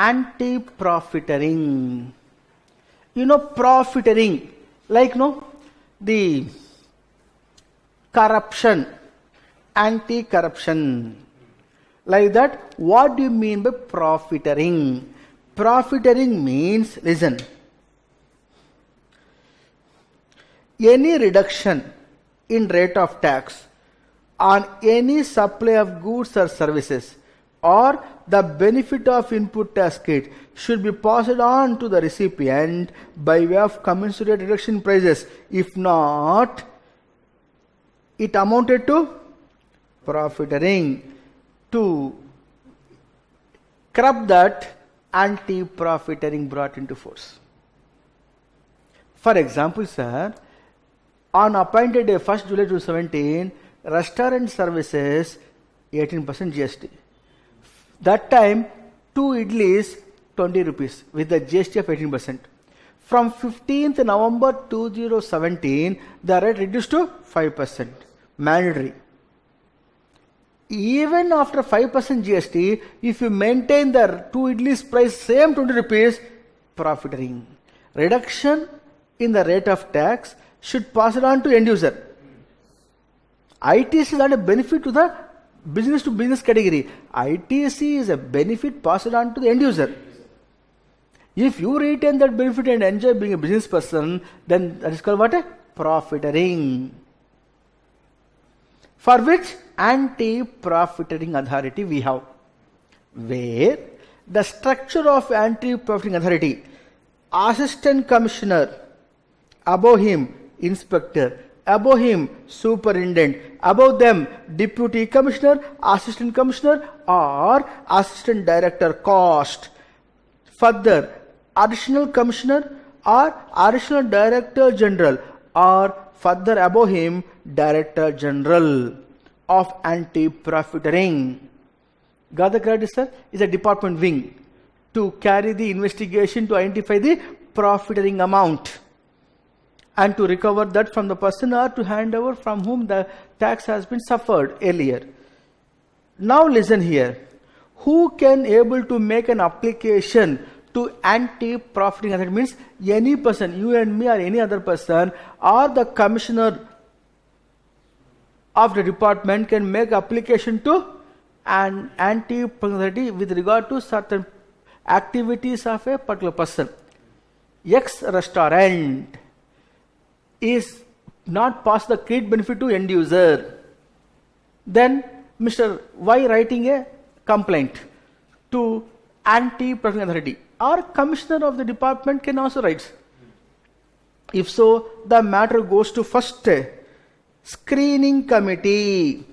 anti-profiteering. Profiteering, like the corruption, anti-corruption. Like that, what do you mean by profiteering? Profiteering means, listen, any reduction in rate of tax on any supply of goods or services, or the benefit of input tax credit should be passed on to the recipient by way of commensurate reduction in prices. If not, it amounted to profiteering. To curb that, anti-profiteering brought into force. For example, sir, on appointed day 1st July 2017, restaurant services 18% GST. That time, 2 idlis 20 rupees with the GST of 18%. From 15th November 2017, the rate reduced to 5%, mandatory. Even after 5% GST, if you maintain the 2 idlis price same 20 rupees, profiteering. Reduction in the rate of tax should pass it on to end user. ITC is not a benefit to the business to business category. ITC is a benefit passed on to the end user. If you retain that benefit and enjoy being a business person, then that is called what? Profiteering. For which anti-profiteering authority we have, where the structure of anti-profiteering authority, assistant commissioner, above him inspector, above him superintendent, above them deputy commissioner, assistant commissioner, or assistant director cost. Further, additional commissioner or additional director general, or further above him director general of anti-profiteering. Got the clarity, sir? Is a department wing to carry the investigation to identify the profiteering amount and to recover that from the person or to hand over from whom the tax has been suffered earlier. Now listen here. Who can able to make an application to anti-profiteering authority? Means any person, you and me or any other person, or the commissioner of the department can make application to an anti-profiteering authority with regard to certain activities of a particular person. X restaurant is not pass the credit benefit to end user. Then Mr. Y writing a complaint to anti-profiteering authority, or commissioner of the department can also write. If so, the matter goes to first screening committee,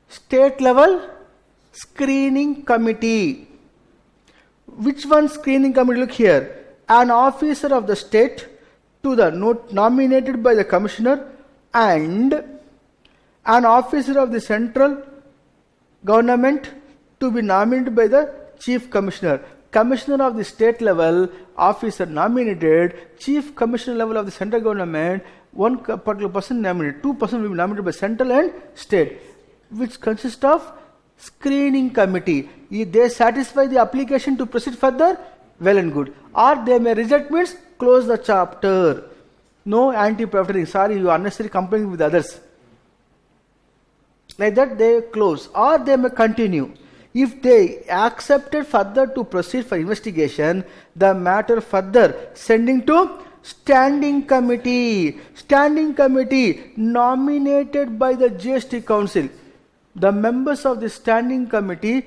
state level screening committee. Which one screening committee? Look here. An officer of the state to the nominated by the commissioner, and an officer of the central government to be nominated by the chief commissioner. Commissioner of the state level officer nominated, chief commissioner level of the central government, one particular person nominated, 2 persons will be nominated by central and state, which consists of screening committee. If they satisfy the application to proceed further, well and good. Or they may reject, means close the chapter. No anti-profiteering. Sorry, you are unnecessarily complaining with others. Like that they close. Or they may continue. If they accepted further to proceed for investigation, the matter further sending to standing committee. Standing committee nominated by the GST Council. The members of the standing committee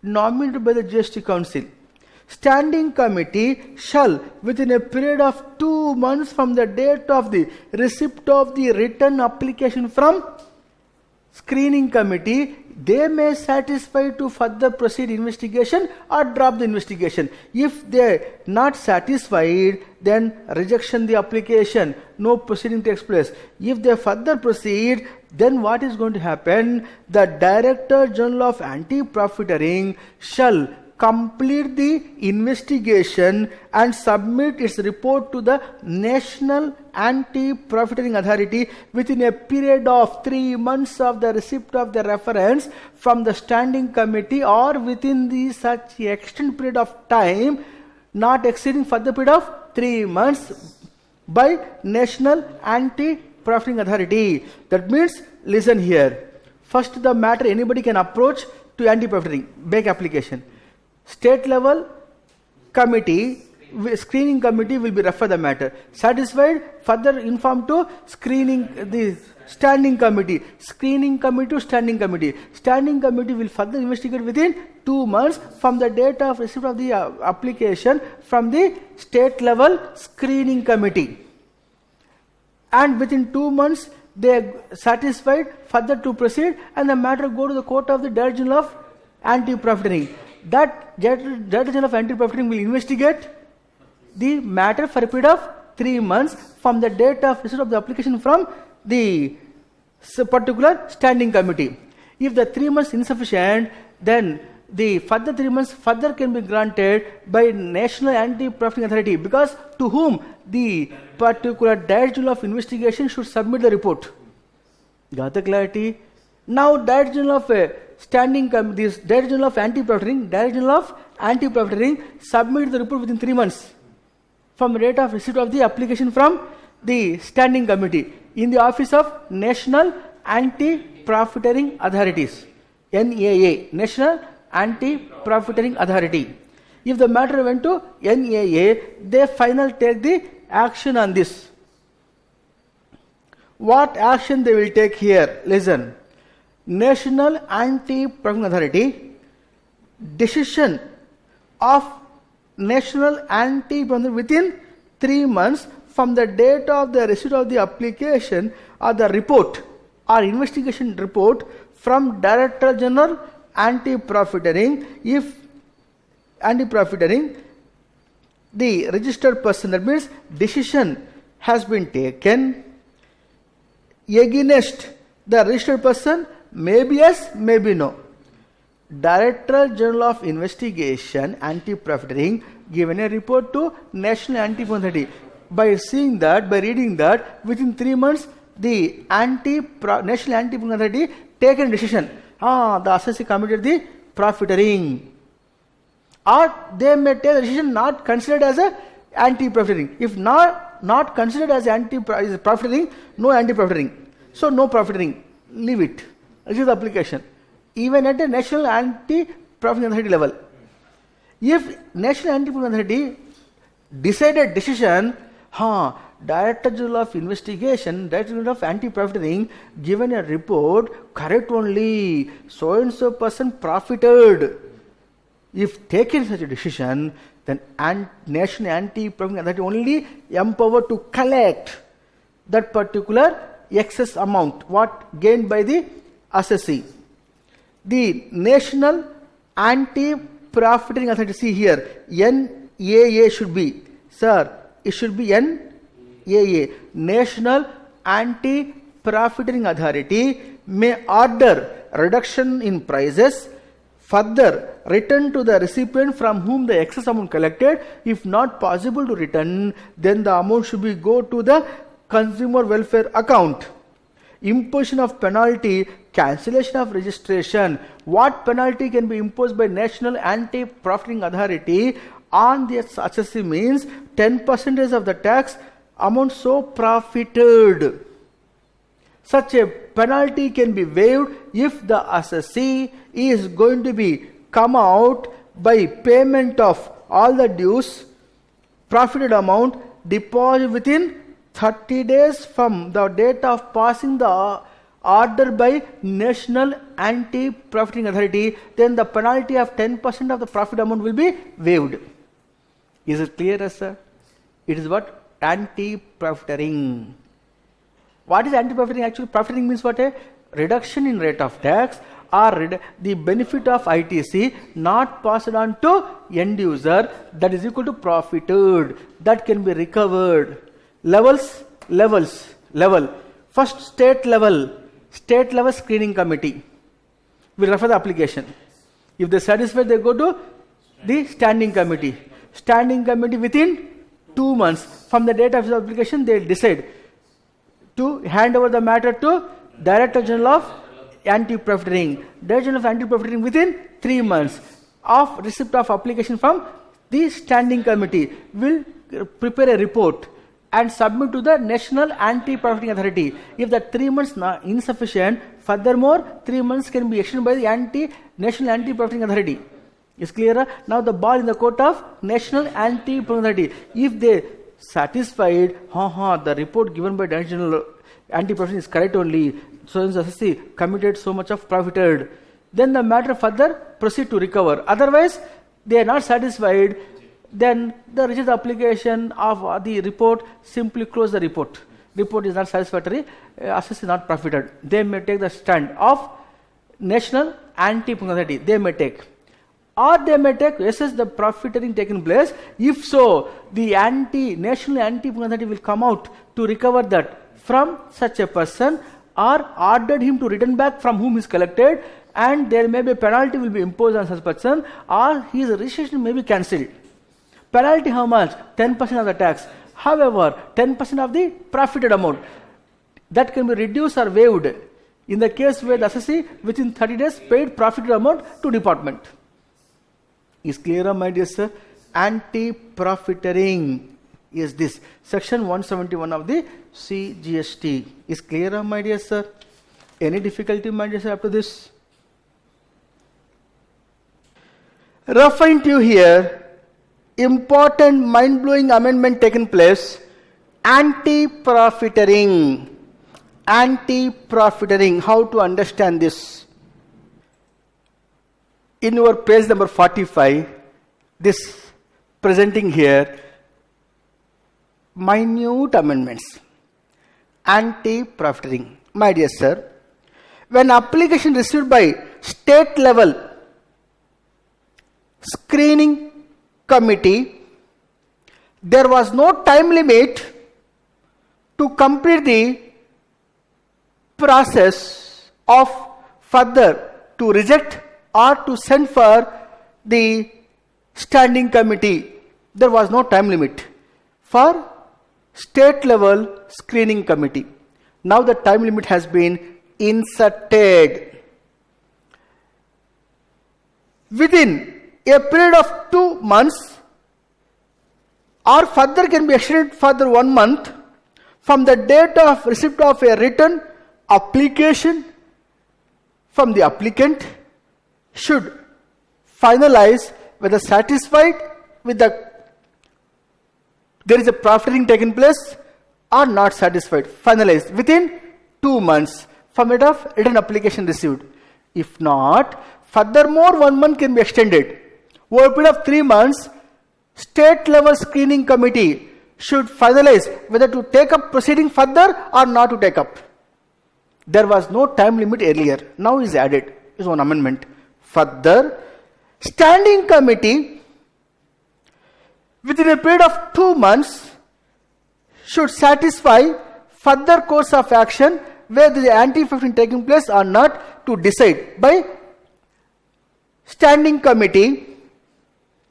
nominated by the GST Council. Standing committee shall, within a period of 2 months from the date of the receipt of the written application from screening committee, they may satisfy to further proceed investigation or drop the investigation. If they not satisfied, then rejection the application, no proceeding takes place. If they further proceed, then what is going to happen? The Director General of Anti-Profiteering shall complete the investigation and submit its report to the National Anti-Profiteering Authority within a period of 3 months of the receipt of the reference from the standing committee, or within the such extended period of time not exceeding further period of 3 months by National Anti-Profiteering Authority. That means, listen here. First, the matter anybody can approach to anti-profiteering, make application. State level committee, screening committee will be refer the matter. Satisfied, further inform to the standing committee. Screening committee to standing committee. Standing committee will further investigate within 2 months from the date of receipt of the application from the state level screening committee. And within 2 months, they are satisfied further to proceed, and the matter go to the court of the Director General of Anti-Profiteering. That Director General of Anti-Profiteering will investigate the matter for a period of 3 months from the date of receipt of the application from the particular standing committee. If the 3 months insufficient, then the further 3 months further can be granted by National Anti-Profiteering Authority, because to whom the particular Director General of Investigation should submit the report. Got the clarity? Now Director General of standing committee, this Director General of Anti-Profiteering, Director General of Anti-Profiteering submit the report within 3 months from the date of receipt of the application from the standing committee in the office of National Anti-Profiteering Authorities, NAA, National Anti-Profiteering Authority. If the matter went to NAA, they finally take the action on this. What action they will take here? Listen. National Anti-Profiteering Authority, decision of National Anti-Profiteering within 3 months from the date of the receipt of the application or the report or investigation report from Director General Anti-Profiteering. If anti-profiteering, the registered person, that means decision has been taken against the registered person, maybe yes, maybe no. Director General of Investigation Anti-Profiteering given a report to National Anti-Profiteering Authority. By seeing that, by reading that, within 3 months, the National Anti-Profiteering Authority taken a decision. The assessee committed the profiteering. Or they may take the decision not considered as a anti-profiteering. If not considered as anti-profiteering, no anti-profiteering. So no profiteering. Leave it. This is the application. Even at a National Anti-Profiteering Authority level. If National Anti-Profiteering Authority decided decision, Director General of Investigation, Director General of Anti-Profiteering given a report, correct only, so and so person profited. If taken such a decision, then National Anti-Profiteering Authority only empowered to collect that particular excess amount, what gained by the assessee. The National Anti-Profiteering Authority, see here, NAA should be, sir, it should be NAA, National Anti-Profiteering Authority may order reduction in prices, further return to the recipient from whom the excess amount collected. If not possible to return, then the amount should be go to the consumer welfare account. Imposition of penalty, cancellation of registration. What penalty can be imposed by National Anti-Profiteering Authority on the assessee means 10% of the tax amount so profited. Such a penalty can be waived if the assessee is going to be come out by payment of all the dues, profited amount, deposit within 30 days from the date of passing the order by National Anti-Profiteering Authority, then the penalty of 10% of the profit amount will be waived. Is it clear, sir? It is what? Anti-profiteering. What is anti-profiteering? Actually, profiteering means what? A reduction in rate of tax or the benefit of ITC not passed on to end user, that is equal to profited, that can be recovered. Level. First, state level screening committee will refer the application. If they satisfy, they go to The standing committee. Standing committee within 2 months from the date of the application, they decide to hand over the matter to Director General of Anti-Profiteering. Director General of Anti-Profiteering within 3 months of receipt of application from the standing committee will prepare a report and submit to the National Anti-Profiteering Authority. If the 3 months not insufficient, furthermore 3 months can be extended by the National Anti-Profiteering Authority. Is clear? Now the ball in the court of National Anti-Profiteering Authority. If they satisfied, the report given by Director General Anti-Profiteering is correct only, so the SSC committed so much of profited, then the matter further proceed to recover. Otherwise, they are not satisfied, then the reject the application of the report, simply close the report. Report is not satisfactory, assess is not profited. They may take the stand of National Anti-Profiteering Authority. They may take. Or they may take, assess the profiteering taken place. If so, the National Anti-Profiteering Authority will come out to recover that from such a person, or ordered him to return back from whom he is collected, and there may be a penalty will be imposed on such person, or his registration may be cancelled. Penalty how much? 10% of the tax. However, 10% of the profited amount. That can be reduced or waived in the case where the assessee within 30 days paid profited amount to department. Is clear, my dear sir? Anti-profiteering is this. Section 171 of the CGST. Is clear, my dear sir? Any difficulty, my dear sir, up to this? Referring to here, important mind-blowing amendment taken place, anti-profiteering. Anti-profiteering, how to understand this? In your page number 45, this presenting here, minute amendments. Anti-profiteering. My dear sir, when application received by state level screening committee, there was no time limit to complete the process of further to reject or to send for the standing committee. There was no time limit for state level screening committee. Now the time limit has been inserted. Within a period of 2 months, or further can be extended further 1 month from the date of receipt of a written application from the applicant, should finalize whether satisfied with there is a profiteering taken place or not satisfied. Finalized within 2 months from the date of written application received. If not, furthermore 1 month can be extended. Over a period of 3 months, state level screening committee should finalize whether to take up proceeding further or not to take up. There was no time limit earlier. Now is added. Is one amendment. Further, standing committee within a period of 2 months should satisfy further course of action where the anti-profiteering taking place or not to decide by standing committee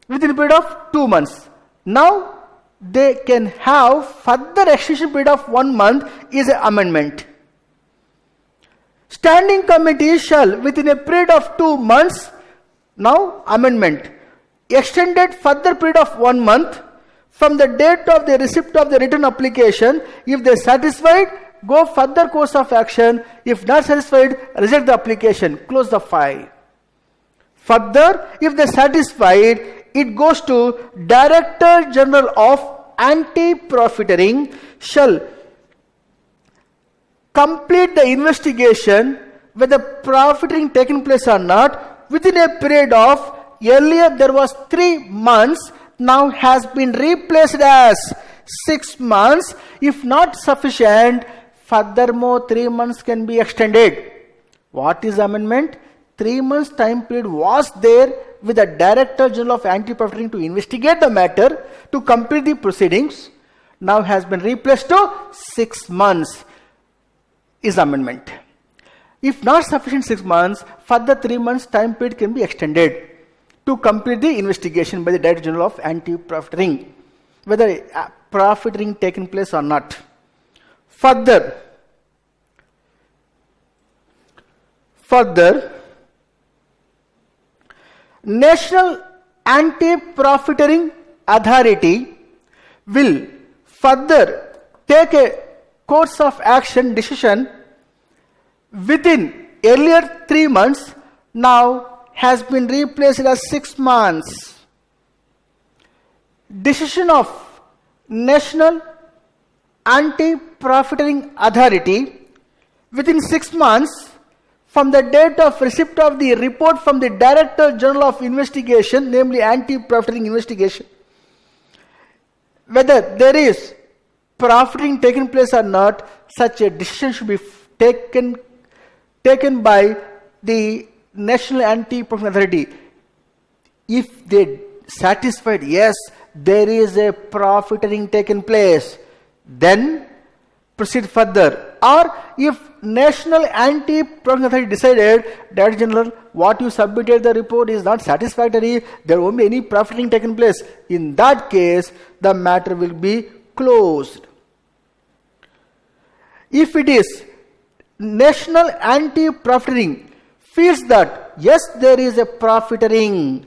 within a period of 2 months. Now they can have further extension period of 1 month is an amendment. Standing committee shall within a period of 2 months, now amendment, extended further period of 1 month from the date of the receipt of the written application. If they are satisfied, go further course of action. If not satisfied, reject the application, close the file. Further, if they are satisfied, it goes to Director General of Anti-Profiteering shall complete the investigation whether profiteering taken place or not within a period of, earlier there was 3 months, now has been replaced as 6 months. If not sufficient, furthermore 3 months can be extended. What is amendment? 3 months time period was there with the Director General of Anti-Profiteering to investigate the matter, to complete the proceedings. Now has been replaced to 6 months is amendment. If not sufficient 6 months, further 3 months time period can be extended to complete the investigation by the Director General of Anti-Profiteering, whether profiteering taken place or not. Further, National Anti-Profiteering Authority will further take a course of action decision within earlier 3 months, now has been replaced as 6 months. Decision of National Anti-Profiteering Authority within 6 months from the date of receipt of the report from the Director General of Investigation, namely Anti-Profiteering Investigation, whether there is profiteering taken place or not, such a decision should be taken by the National Anti-Profiteering Authority. If they satisfied, yes, there is a profiteering taken place, then proceed further. Or if National Anti-Profiteering Authority decided, Director General, what you submitted the report is not satisfactory, there won't be any profiteering taken place, in that case the matter will be closed. If it is National Anti-Profiteering feels that yes, there is a profiteering,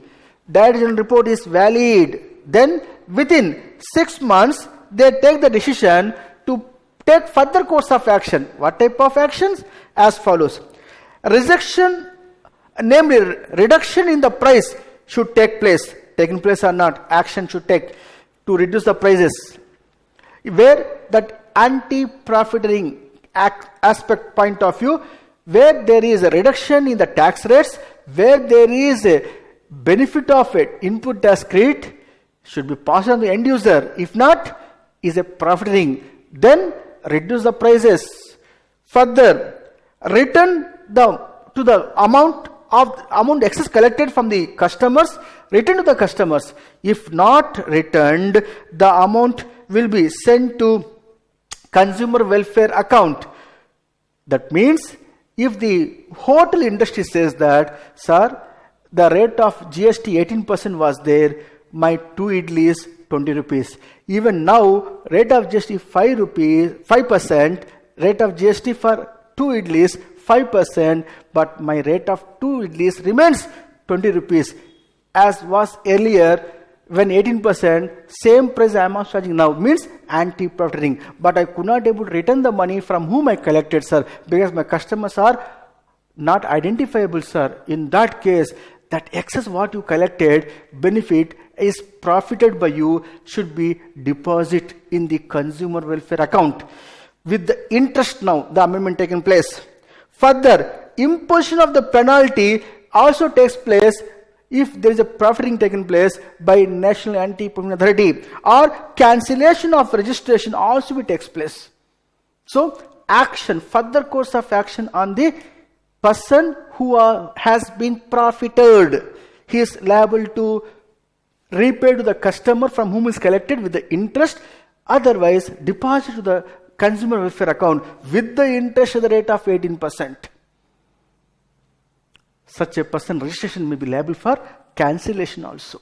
Director General report is valid, then within 6 months they take the decision to take further course of action. What type of actions? As follows. Rejection, namely reduction in the price should take place. Taking place or not, action should take to reduce the prices. Where that anti-profiteering aspect point of view, where there is a reduction in the tax rates, where there is a benefit of it, input tax credit should be passed on to the end user. If not, is a profiteering. Then reduce the prices. Further, return to the amount excess collected from the customers, return to the customers. If not returned, the amount will be sent to consumer welfare account. That means if the hotel industry says that, sir, the rate of GST 18% was there, my 2 idlis 20 rupees. Even now, rate of GST 5%, rate of GST for 2 idlis 5%, but my rate of 2 idlis remains 20 rupees, as was earlier when 18%, same price I am charging now, means anti-profiteering. But I could not able to return the money from whom I collected, sir, because my customers are not identifiable, sir. In that case, that excess what you collected, benefit is profited by you, should be deposit in the consumer welfare account. With the interest now, the amendment taken place. Further, imposition of the penalty also takes place if there is a profiteering taken place by National Anti-Profiteering Authority, or cancellation of registration also takes place. So, action, further course of action on the person who has been profited, he is liable to repay to the customer from whom is collected with the interest, otherwise deposit to the consumer welfare account with the interest at the rate of 18%. Such a person registration may be liable for cancellation also.